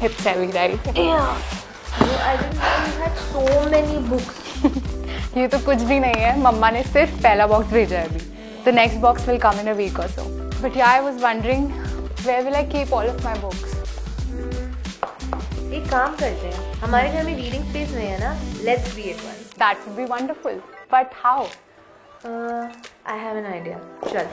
hip savvy, right? Yeah. No, I didn't know you had so many books. ये तो कुछ भी नहीं है, मम्मा ने सिर्फ पहला बॉक्स भेजा है अभी. The next box will come in a week or so. But yeah, I was wondering where will I keep all of my books? एक काम करते हैं, हमारे घर में रीडिंग स्पेस नहीं है ना, let's create one. That would be wonderful. But how? I have an idea. चल.